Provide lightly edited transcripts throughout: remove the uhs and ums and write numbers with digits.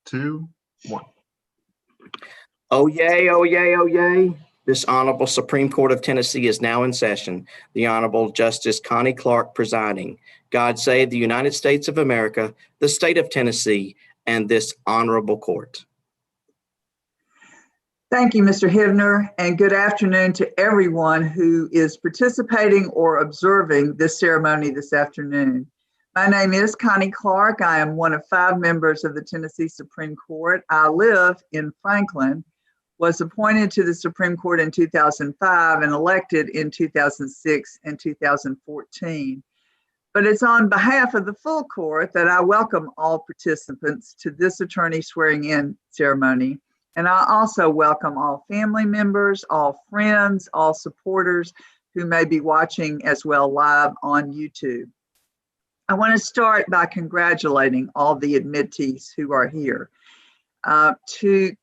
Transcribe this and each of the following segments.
2, 1. Oh, yay, oh, yay, oh, yay. This Honorable Supreme Court of Tennessee is now in session. The Honorable Justice Connie Clark presiding. God save the United States of America, the state of Tennessee, and this honorable court. Thank you, Mr. Hivner, and good afternoon to everyone who is participating or observing this ceremony this afternoon. My name is Connie Clark. I am one of 5 members of the Tennessee Supreme Court. I live in Franklin, was appointed to the Supreme Court in 2005 and elected in 2006 and 2014. But it's on behalf of the full court that I welcome all participants to this attorney swearing in ceremony. And I also welcome all family members, all friends, all supporters who may be watching as well live on YouTube. I want to start by congratulating all the admittees who are here. To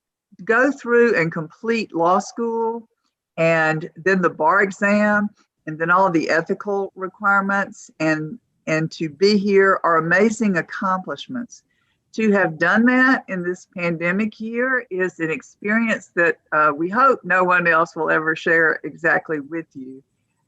go through and complete law school and then the bar exam and then all the ethical requirements and to be here are amazing accomplishments. To have done that in this pandemic year is an experience that we hope no one else will ever share exactly with you.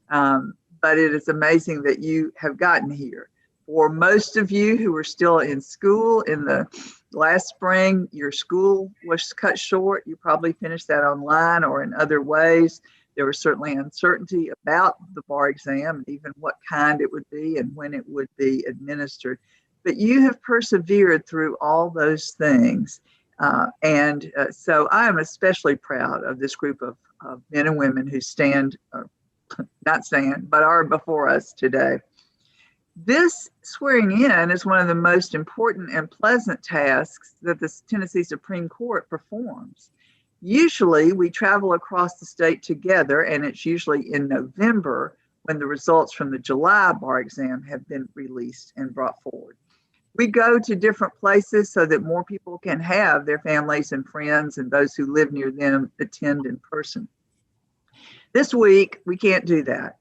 But it is amazing that you have gotten here. For most of you who are still in school in the last spring, your school was cut short. You probably finished that online or in other ways. There was certainly uncertainty about the bar exam and even what kind it would be and when it would be administered. But you have persevered through all those things. So I am especially proud of this group of men and women who are before us today. This swearing in is one of the most important and pleasant tasks that the Tennessee Supreme Court performs. Usually we travel across the state together, and it's usually in November when the results from the July bar exam have been released and brought forward. We go to different places so that more people can have their families and friends and those who live near them attend in person. This week, we can't do that.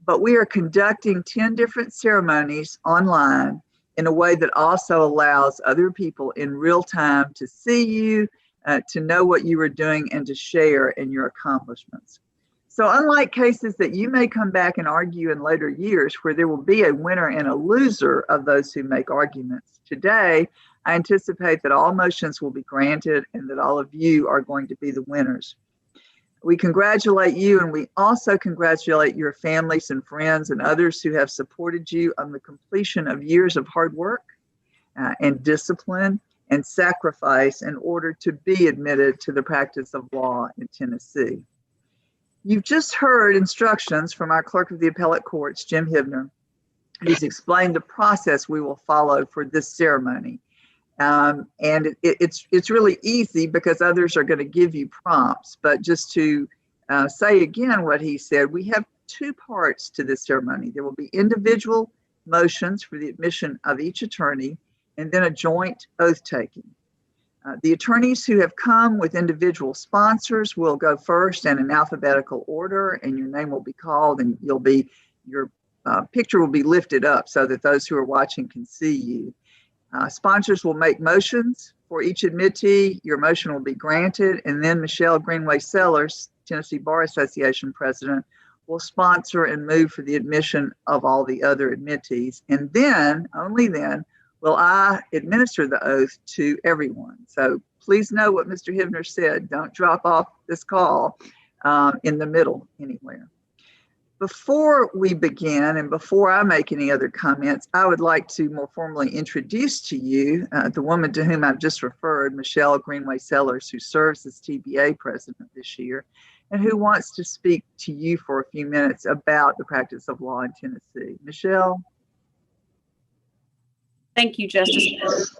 But we are conducting 10 different ceremonies online in a way that also allows other people in real time to see you, to know what you are doing, and to share in your accomplishments. So unlike cases that you may come back and argue in later years where there will be a winner and a loser of those who make arguments, today I anticipate that all motions will be granted and that all of you are going to be the winners. We congratulate you, and we also congratulate your families and friends and others who have supported you on the completion of years of hard work and discipline and sacrifice in order to be admitted to the practice of law in Tennessee. You've just heard instructions from our Clerk of the Appellate Courts, Jim Hivner, who's explained the process we will follow for this ceremony. And it's really easy because others are going to give you prompts. But just to say again what he said, we have 2 parts to this ceremony. There will be individual motions for the admission of each attorney and then a joint oath taking. The attorneys who have come with individual sponsors will go first and in alphabetical order, and your name will be called, and your picture will be lifted up so that those who are watching can see you. Sponsors will make motions for each admittee. Your motion will be granted, and then Michelle Greenway Sellers, Tennessee Bar Association president, will sponsor and move for the admission of all the other admittees. And then, only then, will I administer the oath to everyone. So please know what Mr. Hivner said. Don't drop off this call in the middle anywhere. Before we begin and before I make any other comments, I would like to more formally introduce to you the woman to whom I've just referred, Michelle Greenway Sellers, who serves as TBA president this year and who wants to speak to you for a few minutes about the practice of law in Tennessee. Michelle? Thank you, Justice.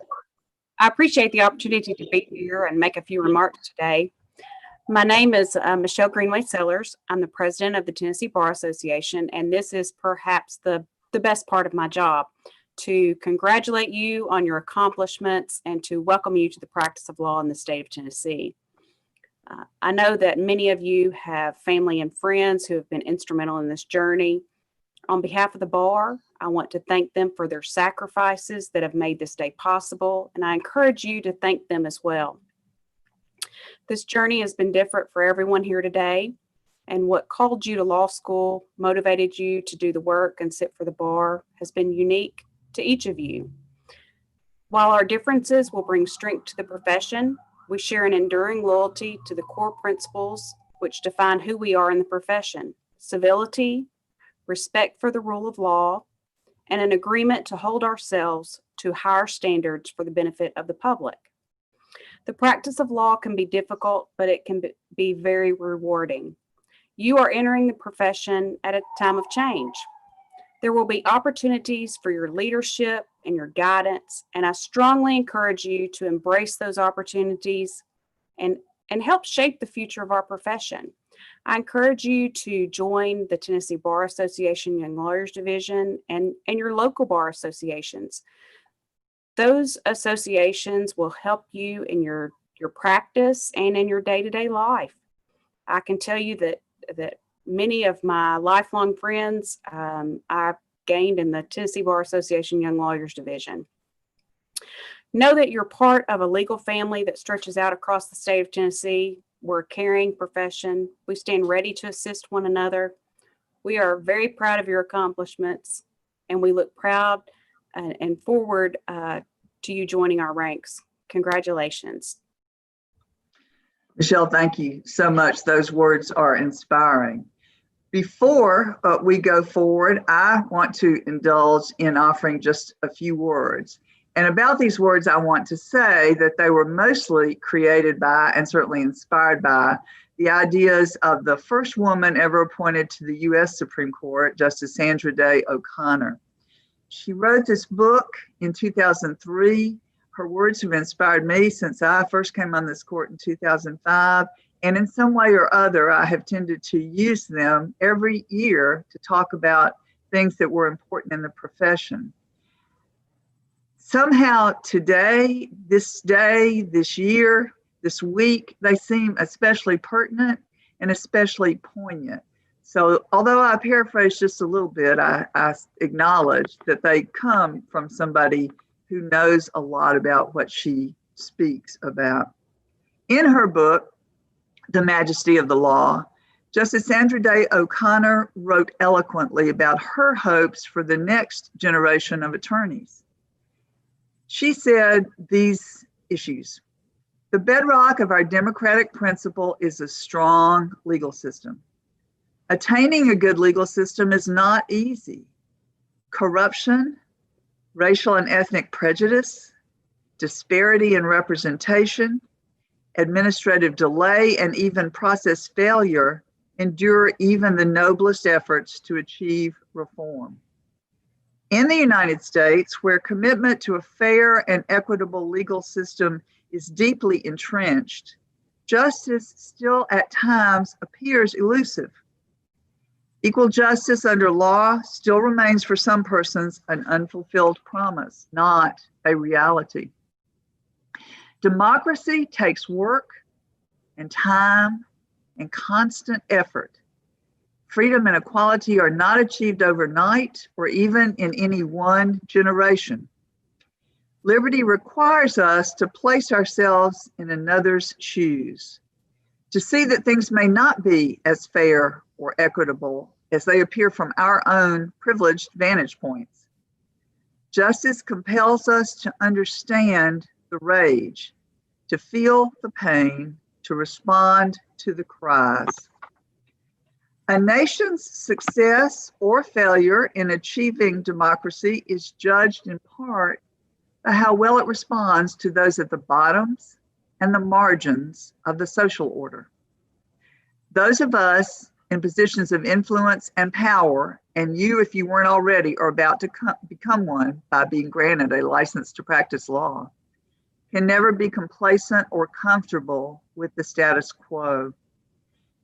I appreciate the opportunity to be here and make a few remarks today. My name is Michelle Greenway Sellers. I'm the president of the Tennessee Bar Association, and this is perhaps the best part of my job, to congratulate you on your accomplishments and to welcome you to the practice of law in the state of Tennessee. I know that many of you have family and friends who have been instrumental in this journey. On behalf of the bar, I want to thank them for their sacrifices that have made this day possible, and I encourage you to thank them as well. This journey has been different for everyone here today, and what called you to law school, motivated you to do the work and sit for the bar, has been unique to each of you. While our differences will bring strength to the profession, we share an enduring loyalty to the core principles which define who we are in the profession: civility, respect for the rule of law, and an agreement to hold ourselves to higher standards for the benefit of the public. The practice of law can be difficult, but it can be very rewarding. You are entering the profession at a time of change. There will be opportunities for your leadership and your guidance, and I strongly encourage you to embrace those opportunities and help shape the future of our profession. I encourage you to join the Tennessee Bar Association Young Lawyers Division and your local bar associations. Those associations will help you in your practice and in your day-to-day life. I can tell you that many of my lifelong friends I've gained in the Tennessee Bar Association Young Lawyers Division. Know that you're part of a legal family that stretches out across the state of Tennessee. We're a caring profession. We stand ready to assist one another. We are very proud of your accomplishments, and we look proud and forward to you joining our ranks. Congratulations. Michelle, thank you so much. Those words are inspiring. Before we go forward, I want to indulge in offering just a few words. And about these words, I want to say that they were mostly created by and certainly inspired by the ideas of the first woman ever appointed to the U.S. Supreme Court, Justice Sandra Day O'Connor. She wrote this book in 2003. Her words have inspired me since I first came on this court in 2005. And in some way or other, I have tended to use them every year to talk about things that were important in the profession. Somehow today, this day, this year, this week, they seem especially pertinent and especially poignant. So although I paraphrase just a little bit, I acknowledge that they come from somebody who knows a lot about what she speaks about. In her book, The Majesty of the Law, Justice Sandra Day O'Connor wrote eloquently about her hopes for the next generation of attorneys. She said these issues: the bedrock of our democratic principle is a strong legal system. Attaining a good legal system is not easy. Corruption, racial and ethnic prejudice, disparity in representation, administrative delay, and even process failure endure even the noblest efforts to achieve reform. In the United States, where commitment to a fair and equitable legal system is deeply entrenched, justice still at times appears elusive. Equal justice under law still remains for some persons an unfulfilled promise, not a reality. Democracy takes work and time and constant effort. Freedom and equality are not achieved overnight or even in any one generation. Liberty requires us to place ourselves in another's shoes, to see that things may not be as fair or equitable as they appear from our own privileged vantage points. Justice compels us to understand the rage, to feel the pain, to respond to the cries. A nation's success or failure in achieving democracy is judged in part by how well it responds to those at the bottoms and the margins of the social order. Those of us in positions of influence and power, and you, if you weren't already, are about to become one by being granted a license to practice law, can never be complacent or comfortable with the status quo.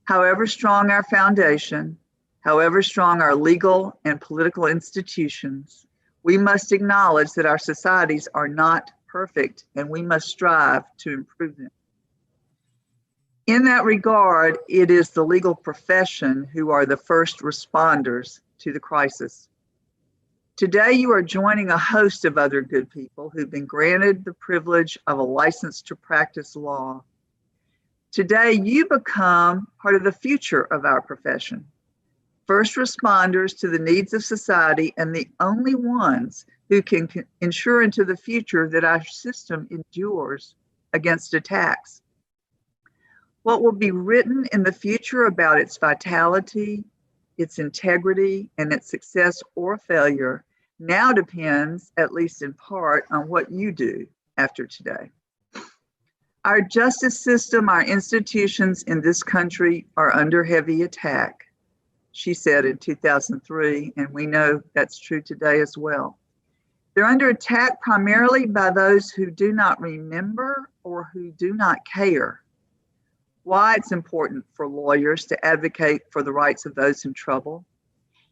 However strong our foundation, however strong our legal and political institutions, we must acknowledge that our societies are not perfect and we must strive to improve them. In that regard, it is the legal profession who are the first responders to the crisis. Today, you are joining a host of other good people who've been granted the privilege of a license to practice law. Today, you become part of the future of our profession. First responders to the needs of society and the only ones who can ensure into the future that our system endures against attacks. What will be written in the future about its vitality, its integrity, and its success or failure now depends, at least in part, on what you do after today. Our justice system, our institutions in this country are under heavy attack, she said in 2003, and we know that's true today as well. They're under attack primarily by those who do not remember or who do not care. Why it's important for lawyers to advocate for the rights of those in trouble,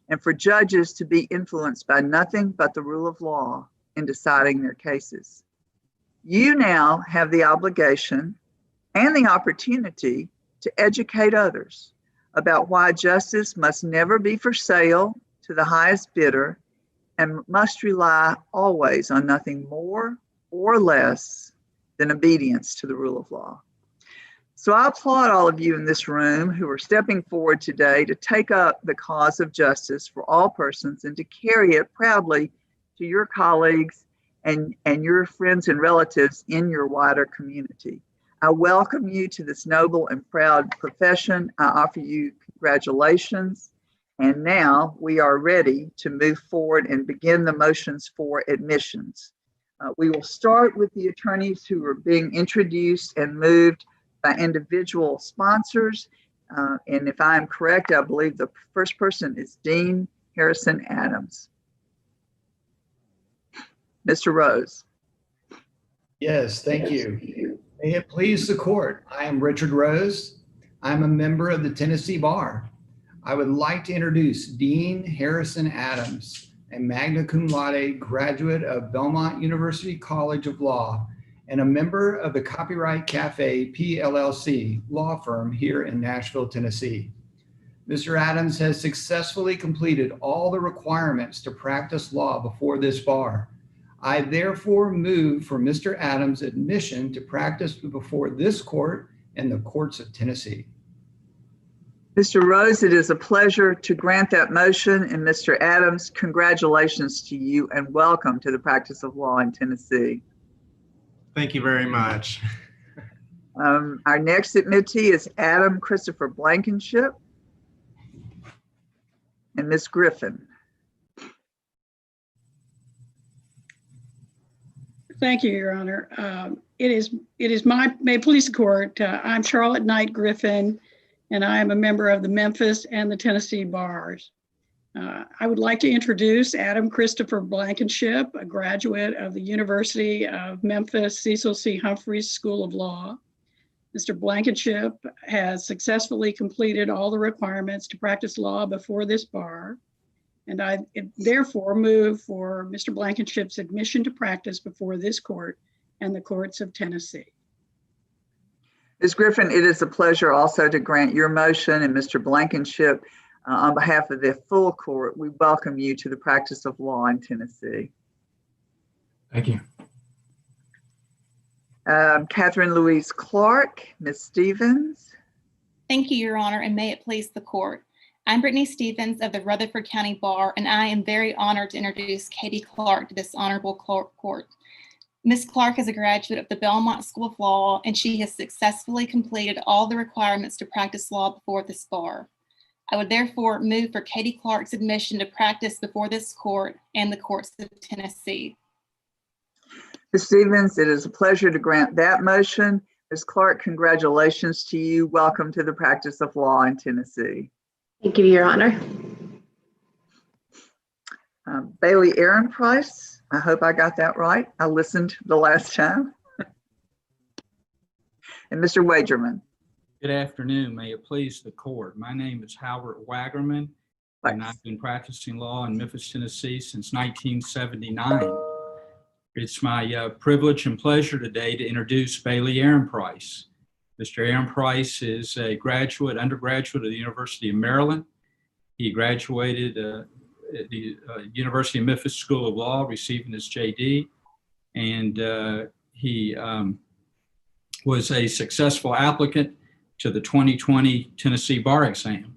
and for judges to be influenced by nothing but the rule of law in deciding their cases. You now have the obligation and the opportunity to educate others about why justice must never be for sale to the highest bidder and must rely always on nothing more or less than obedience to the rule of law. So I applaud all of you in this room who are stepping forward today to take up the cause of justice for all persons and to carry it proudly to your colleagues and your friends and relatives in your wider community. I welcome you to this noble and proud profession. I offer you congratulations. And now we are ready to move forward and begin the motions for admissions. We will start with the attorneys who are being introduced and moved by individual sponsors. And if I am correct, I believe the first person is Dean Harrison Adams. Mr. Rose. Yes, thank you. May it please the court. I am Richard Rose. I'm a member of the Tennessee Bar. I would like to introduce Dean Harrison Adams, a magna cum laude graduate of Belmont University College of Law and a member of the Copyright Cafe PLLC law firm here in Nashville, Tennessee. Mr. Adams has successfully completed all the requirements to practice law before this bar. I therefore move for Mr. Adams' admission to practice before this court and the courts of Tennessee. Mr. Rose, it is a pleasure to grant that motion. And Mr. Adams, congratulations to you and welcome to the practice of law in Tennessee. Thank you very much. Our next admittee is Adam Christopher Blankenship and Ms. Griffin. Thank you, Your Honor. It is my, may it please the court, I'm Charlotte Knight Griffin, and I am a member of the Memphis and the Tennessee bars. I would like to introduce Adam Christopher Blankenship, a graduate of the University of Memphis Cecil C. Humphreys School of Law. Mr. Blankenship has successfully completed all the requirements to practice law before this bar, and I therefore move for Mr. Blankenship's admission to practice before this court and the courts of Tennessee. Ms. Griffin, it is a pleasure also to grant your motion, and Mr. Blankenship, on behalf of the full court, we welcome you to the practice of law in Tennessee. Thank you. Catherine Louise Clark, Ms. Stevens. Thank you, Your Honor, and may it please the court. I'm Brittany Stevens of the Rutherford County Bar, and I am very honored to introduce Katie Clark to this honorable court. Ms. Clark is a graduate of the Belmont School of Law, and she has successfully completed all the requirements to practice law before this bar. I would therefore move for Katie Clark's admission to practice before this court and the courts of Tennessee. Ms. Stevens, it is a pleasure to grant that motion. Ms. Clark, congratulations to you. Welcome to the practice of law in Tennessee. Thank you, Your Honor. Bailey Aaron Price, I hope I got that right. I listened the last time. And Mr. Wagerman. Good afternoon. May it please the court. My name is Howard Wagerman, and I've been practicing law in Memphis, Tennessee since 1979. It's my privilege and pleasure today to introduce Bailey Aaron Price. Mr. Aaron Price is a undergraduate of the University of Maryland. He graduated at the University of Memphis School of Law, receiving his JD. And he was a successful applicant to the 2020 Tennessee Bar Exam.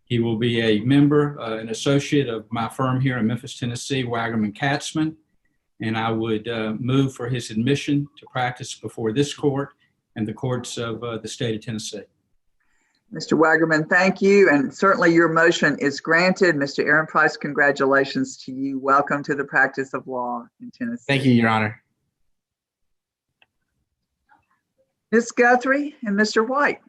He will be a member, an associate of my firm here in Memphis, Tennessee, Waggerman Katzman, and I would move for his admission to practice before this court and the courts of the state of Tennessee. Mr. Waggerman, thank you. And certainly your motion is granted. Mr. Aaron Price, congratulations to you. Welcome to the practice of law in Tennessee. Thank you, Your Honor. Ms. Guthrie and Mr. White.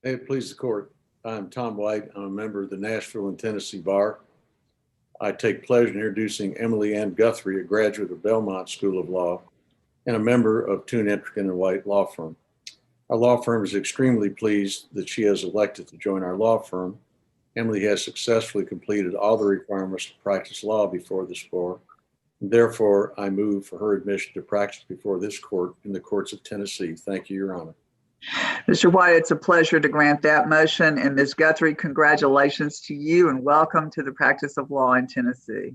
May it please the court. I'm Tom White. I'm a member of the Nashville and Tennessee Bar. I take pleasure in introducing Emily Ann Guthrie, a graduate of Belmont School of Law and a member of Toon Entrican and White Law Firm. Our law firm is extremely pleased that she has elected to join our law firm. Emily has successfully completed all the requirements to practice law before this bar. Therefore, I move for her admission to practice before this court in the courts of Tennessee. Thank you, Your Honor. Mr. White, it's a pleasure to grant that motion. And Ms. Guthrie, congratulations to you and welcome to the practice of law in Tennessee.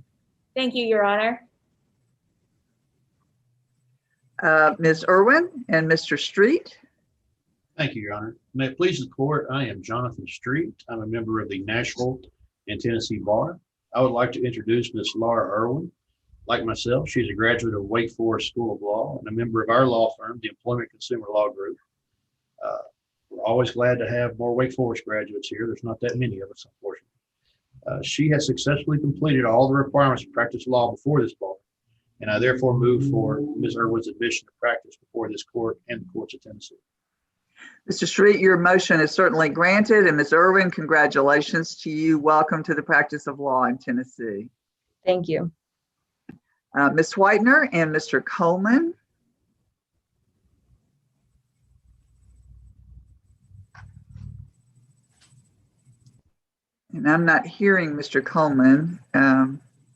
Thank you, Your Honor. Ms. Irwin and Mr. Street. Thank you, Your Honor. May it please the court, I am Jonathan Street. I'm a member of the Nashville and Tennessee Bar. I would like to introduce Ms. Laura Irwin. Like myself, she's a graduate of Wake Forest School of Law and a member of our law firm, the Employment Consumer Law Group. We're always glad to have more Wake Forest graduates here. There's not that many of us, unfortunately. She has successfully completed all the requirements to practice law before this bar, and I therefore move for Ms. Irwin's admission to practice before this court and the courts of Tennessee. Mr. Street, your motion is certainly granted. And Ms. Irwin, congratulations to you. Welcome to the practice of law in Tennessee. Thank you. Ms. Whitener and Mr. Coleman. And I'm not hearing Mr. Coleman.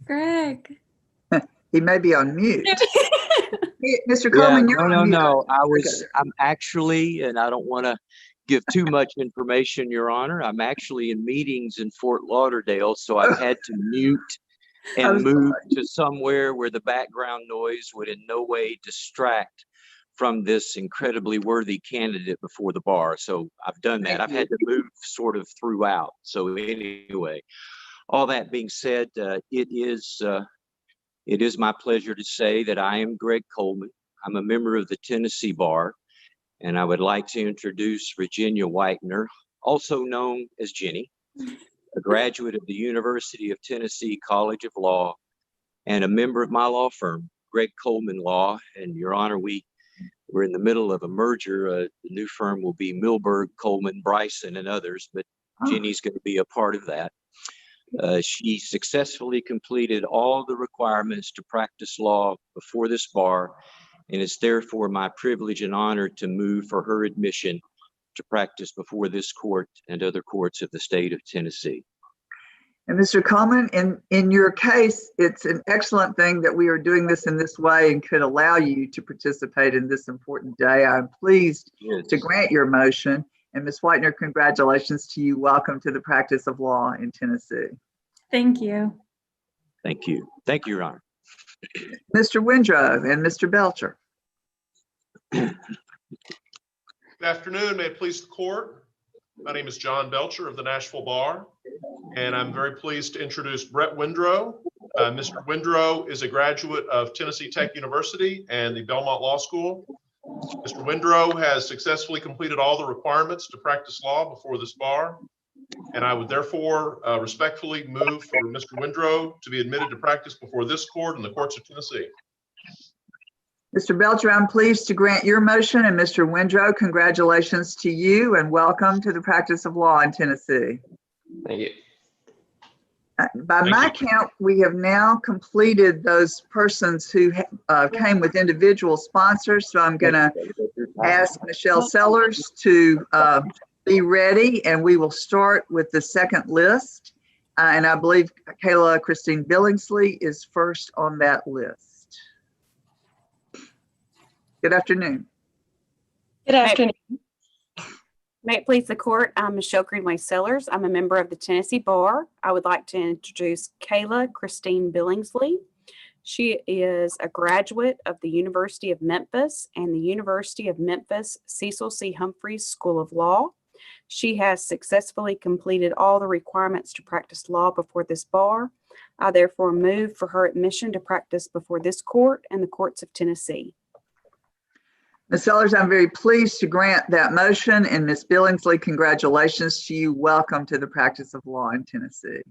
Greg. He may be on mute. Mr. Coleman, you're on mute. No. I'm actually, and I don't want to give too much information, Your Honor. I'm actually in meetings in Fort Lauderdale, so I've had to mute and move to somewhere where the background noise would in no way distract from this incredibly worthy candidate before the bar. So I've done that. I've had to move sort of throughout. So anyway, all that being said, it is my pleasure to say that I am Greg Coleman. I'm a member of the Tennessee Bar, and I would like to introduce Virginia Whitener, also known as Jenny, a graduate of the University of Tennessee College of Law and a member of my law firm, Greg Coleman Law. And Your Honor, we're in the middle of a merger. The new firm will be Milberg, Coleman, Bryson, and others, but Jenny's going to be a part of that. She successfully completed all the requirements to practice law before this bar, and it's therefore my privilege and honor to move for her admission to practice before this court and other courts of the state of Tennessee. And Mr. Coleman, in your case, it's an excellent thing that we are doing this in this way and could allow you to participate in this important day. I'm pleased to grant your motion. And Ms. Whitener, congratulations to you. Welcome to the practice of law in Tennessee. Thank you. Thank you. Thank you, Your Honor. Mr. Windrow and Mr. Belcher. Good afternoon. May it please the court. My name is John Belcher of the Nashville Bar, and I'm very pleased to introduce Brett Windrow. Mr. Windrow is a graduate of Tennessee Tech University and the Belmont Law School. Mr. Windrow has successfully completed all the requirements to practice law before this bar, and I would therefore respectfully move for Mr. Windrow to be admitted to practice before this court and the courts of Tennessee. Mr. Belcher, I'm pleased to grant your motion, and Mr. Windrow, congratulations to you and welcome to the practice of law in Tennessee. Thank you. By my count, we have now completed those persons who came with individual sponsors. So I'm going to ask Michelle Sellers to be ready, and we will start with the second list. And I believe Kayla Christine Billingsley is first on that list. Good afternoon. Good afternoon. May it please the court, I'm Michelle Greenway Sellers. I'm a member of the Tennessee Bar. I would like to introduce Kayla Christine Billingsley. She is a graduate of the University of Memphis and the University of Memphis Cecil C. Humphreys School of Law. She has successfully completed all the requirements to practice law before this bar. I therefore move for her admission to practice before this court and the courts of Tennessee. Ms. Sellers, I'm very pleased to grant that motion, and Ms. Billingsley, congratulations to you. Welcome to the practice of law in Tennessee.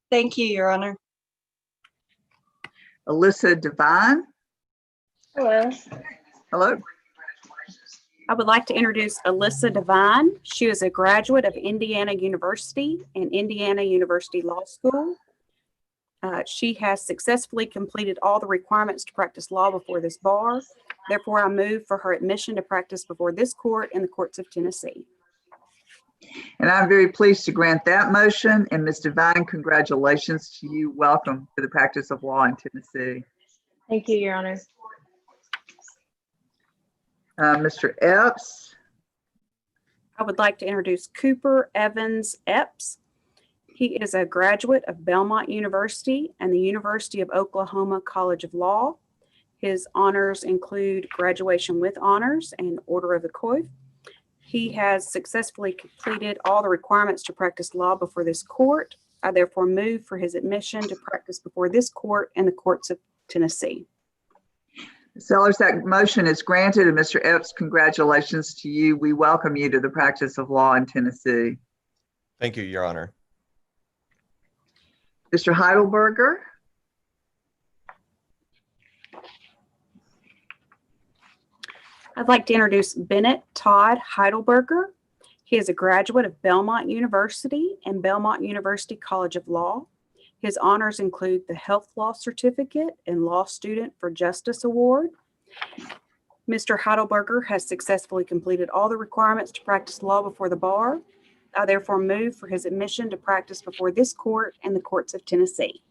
Thank you, Your Honor. Alyssa DeVine. Hello. Hello. I would like to introduce Alyssa DeVine. She is a graduate of Indiana University and Indiana University Law School. She has successfully completed all the requirements to practice law before this bar. Therefore, I move for her admission to practice before this court and the courts of Tennessee. And I'm very pleased to grant that motion. And Ms. DeVine, congratulations to you. Welcome to the practice of law in Tennessee. Thank you, Your Honor. Mr. Epps. I would like to introduce Cooper Evans Epps. He is a graduate of Belmont University and the University of Oklahoma College of Law. His honors include graduation with honors and Order of the Coif. He has successfully completed all the requirements to practice law before this court. I therefore move for his admission to practice before this court and the courts of Tennessee. Sellers, that motion is granted, and Mr. Epps, congratulations to you. We welcome you to the practice of law in Tennessee. Thank you, Your Honor. Mr. Heidelberger. I'd like to introduce Bennett Todd Heidelberger. He is a graduate of Belmont University and Belmont University College of Law. His honors include the Health Law Certificate and Law Student for Justice Award. Mr. Heidelberger has successfully completed all the requirements to practice law before the bar. I therefore move for his admission to practice before this court and the courts of Tennessee.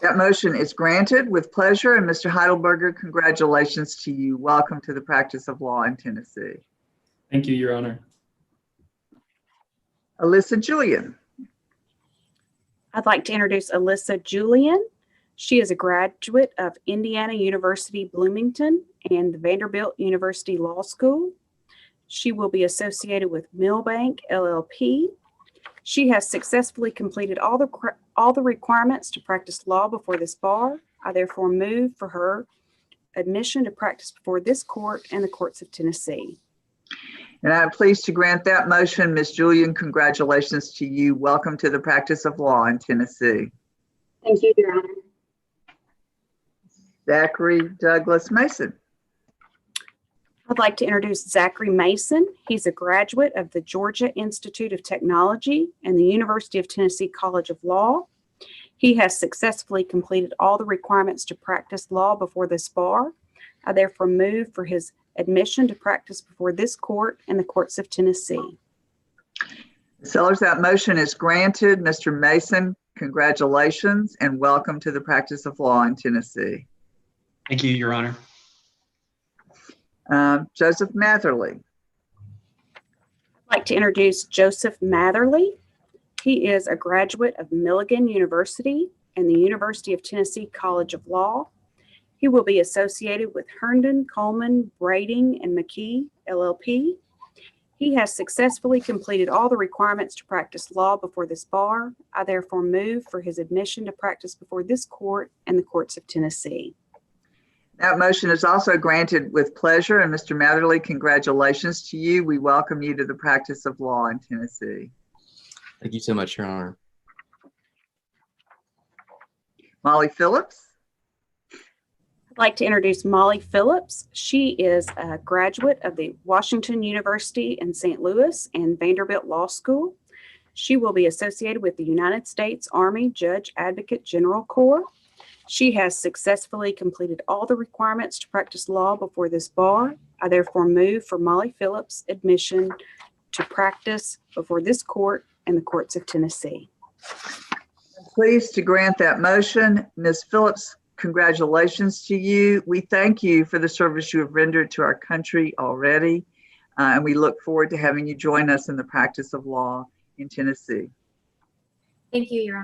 That motion is granted with pleasure, and Mr. Heidelberger, congratulations to you. Welcome to the practice of law in Tennessee. Thank you, Your Honor. Alyssa Julian. I'd like to introduce Alyssa Julian. She is a graduate of Indiana University Bloomington and the Vanderbilt University Law School. She will be associated with Milbank LLP. She has successfully completed all the requirements to practice law before this bar. I therefore move for her admission to practice before this court and the courts of Tennessee. And I'm pleased to grant that motion. Ms. Julian, congratulations to you. Welcome to the practice of law in Tennessee. Thank you, Your Honor. Zachary Douglas Mason. I'd like to introduce Zachary Mason. He's a graduate of the Georgia Institute of Technology and the University of Tennessee College of Law. He has successfully completed all the requirements to practice law before this bar. I therefore move for his admission to practice before this court and the courts of Tennessee. Sellers, that motion is granted. Mr. Mason, congratulations and welcome to the practice of law in Tennessee. Thank you, Your Honor. Joseph Matherly. I'd like to introduce Joseph Matherly. He is a graduate of Milligan University and the University of Tennessee College of Law. He will be associated with Herndon, Coleman, Brading, and McKee, LLP. He has successfully completed all the requirements to practice law before this bar. I therefore move for his admission to practice before this court and the courts of Tennessee. That motion is also granted with pleasure. And Mr. Matherly, congratulations to you. We welcome you to the practice of law in Tennessee. Thank you so much, Your Honor. Molly Phillips. I'd like to introduce Molly Phillips. She is a graduate of the Washington University in St. Louis and Vanderbilt Law School. She will be associated with the United States Army Judge Advocate General Corps. She has successfully completed all the requirements to practice law before this bar. I therefore move for Molly Phillips' admission to practice before this court and the courts of Tennessee. I'm pleased to grant that motion. Ms. Phillips, congratulations to you. We thank you for the service you have rendered to our country already. And we look forward to having you join us in the practice of law in Tennessee. Thank you, Your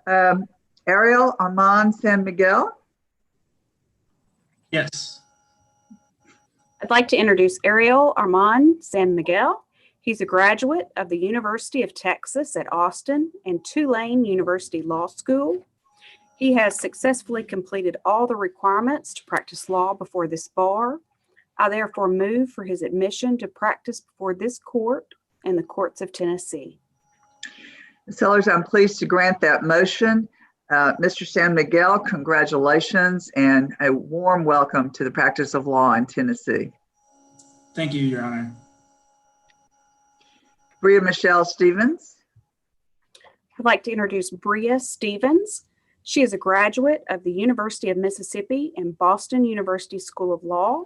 Honor. Ariel, Armand, San Miguel. Yes. I'd like to introduce Ariel Armand San Miguel. He's a graduate of the University of Texas at Austin and Tulane University Law School. He has successfully completed all the requirements to practice law before this bar. I therefore move for his admission to practice before this court and the courts of Tennessee. Ms. Sellers, I'm pleased to grant that motion. Mr. San Miguel, congratulations and a warm welcome to the practice of law in Tennessee. Thank you, Your Honor. Bria Michelle Stevens. I'd like to introduce Bria Stevens. She is a graduate of the University of Mississippi and Boston University School of Law.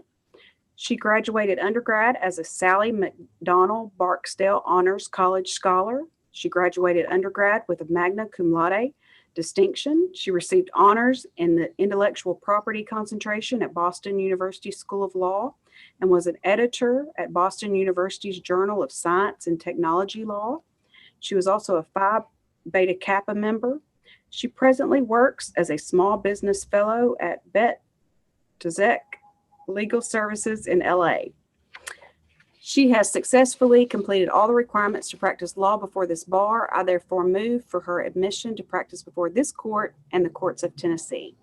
She graduated undergrad as a Sally McDonald Barksdale Honors College Scholar. She graduated undergrad with a magna cum laude distinction. She received honors in the intellectual property concentration at Boston University School of Law and was an editor at Boston University's Journal of Science and Technology Law. She was also a Phi Beta Kappa member. She presently works as a small business fellow at Bet Tazek Legal Services in LA. She has successfully completed all the requirements to practice law before this bar. I therefore move for her admission to practice before this court and the courts of Tennessee.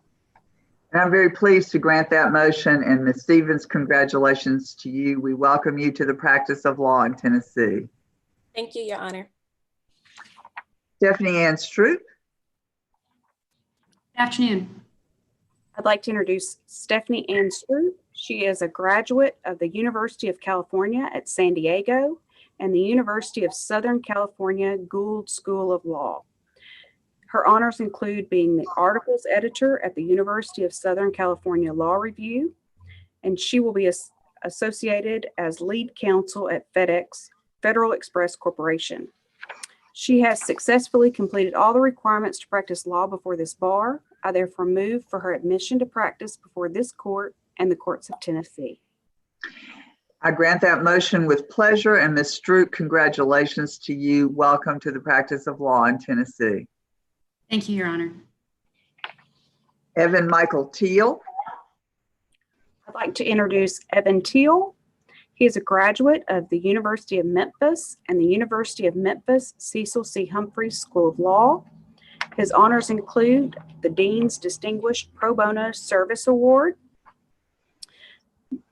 And I'm very pleased to grant that motion. And Ms. Stevens, congratulations to you. We welcome you to the practice of law in Tennessee. Thank you, Your Honor. Stephanie Ann Swoop. Good afternoon. I'd like to introduce Stephanie Ann Swoop. She is a graduate of the University of California at San Diego and the University of Southern California Gould School of Law. Her honors include being the articles editor at the University of Southern California Law Review, and she will be associated as lead counsel at FedEx, Federal Express Corporation. She has successfully completed all the requirements to practice law before this bar. I therefore move for her admission to practice before this court and the courts of Tennessee. I grant that motion with pleasure. And Ms. Stroop, congratulations to you. Welcome to the practice of law in Tennessee. Thank you, Your Honor. Evan Michael Teal. I'd like to introduce Evan Teal. He is a graduate of the University of Memphis and the University of Memphis Cecil C. Humphreys School of Law. His honors include the Dean's Distinguished Pro Bono Service Award.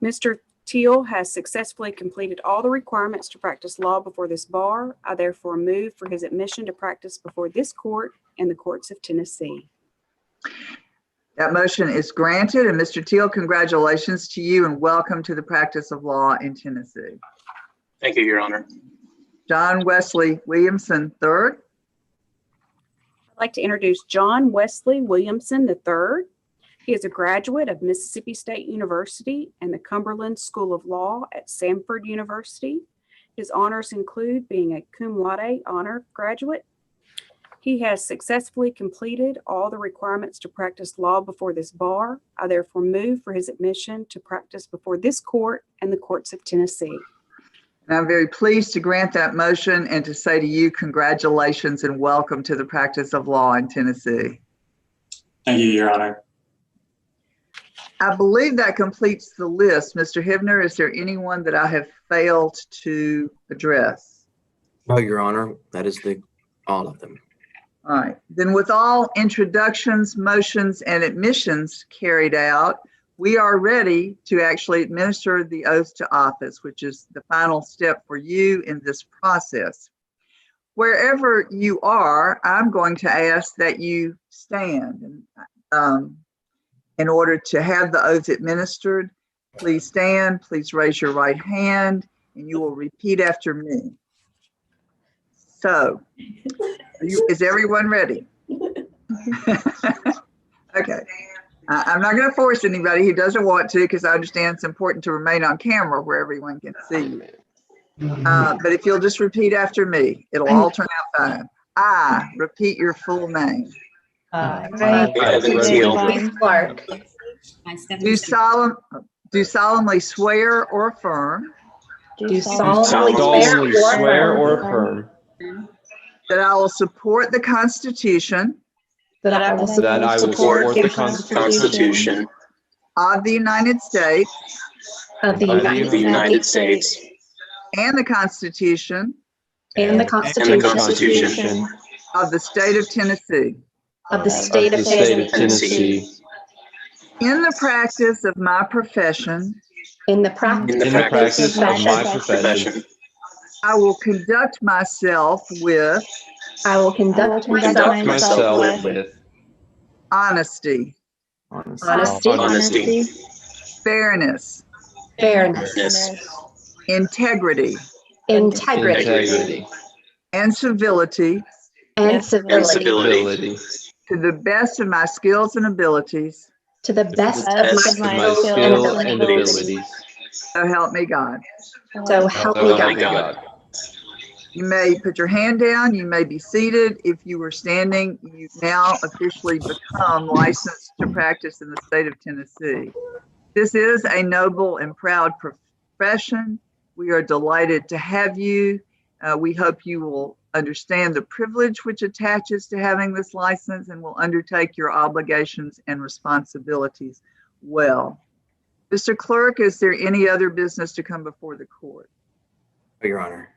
Mr. Teal has successfully completed all the requirements to practice law before this bar. I therefore move for his admission to practice before this court and the courts of Tennessee. That motion is granted. And Mr. Teal, congratulations to you and welcome to the practice of law in Tennessee. Thank you, Your Honor. John Wesley Williamson III. I'd like to introduce John Wesley Williamson III. He is a graduate of Mississippi State University and the Cumberland School of Law at Samford University. His honors include being a cum laude honor graduate. He has successfully completed all the requirements to practice law before this bar. I therefore move for his admission to practice before this court and the courts of Tennessee. And I'm very pleased to grant that motion and to say to you, congratulations and welcome to the practice of law in Tennessee. Thank you, Your Honor. I believe that completes the list. Mr. Hibner, is there anyone that I have failed to address? No, Your Honor, that is all of them. All right, then with all introductions, motions, and admissions carried out, we are ready to actually administer the oath to office, which is the final step for you in this process. Wherever you are, I'm going to ask that you stand. In order to have the oath administered, please stand, please raise your right hand, and you will repeat after me. So, is everyone ready? Okay. I'm not going to force anybody who doesn't want to, because I understand it's important to remain on camera where everyone can see you. But if you'll just repeat after me, it'll all turn out fine. I repeat your full name. Connie Clark. I, Stephanie do Stevens, solemnly swear or affirm Do solemnly swear or affirm that I will support the Constitution that I will that I will support the Constitution of the United States of the United States and the Constitution and the Constitution of the State of Tennessee. of the State of Tennessee In the practice of my profession, in the practice in the practice of my profession. I will conduct myself with I will conduct Myself with honesty, honesty, fairness, integrity, integrity and civility and civility to the best of my skills and abilities. to the best of of my my skill skill and and abilities. abilities. So help me God. So help So me help me God. God. You may put your hand down. You may be seated. If you were standing, you've now officially become licensed to practice in the state of Tennessee. This is a noble and proud profession. We are delighted to have you. We hope you will understand the privilege which attaches to having this license and will undertake your obligations and responsibilities well. Mr. Clerk, is there any other business to come before the court? Your Honor.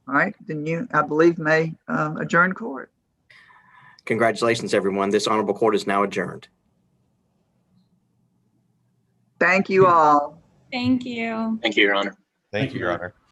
All right, then you, I believe, may adjourn court. Congratulations, everyone. This honorable court is now adjourned. Thank you all. Thank you. Thank you, Your Honor. Thank you, Your Honor.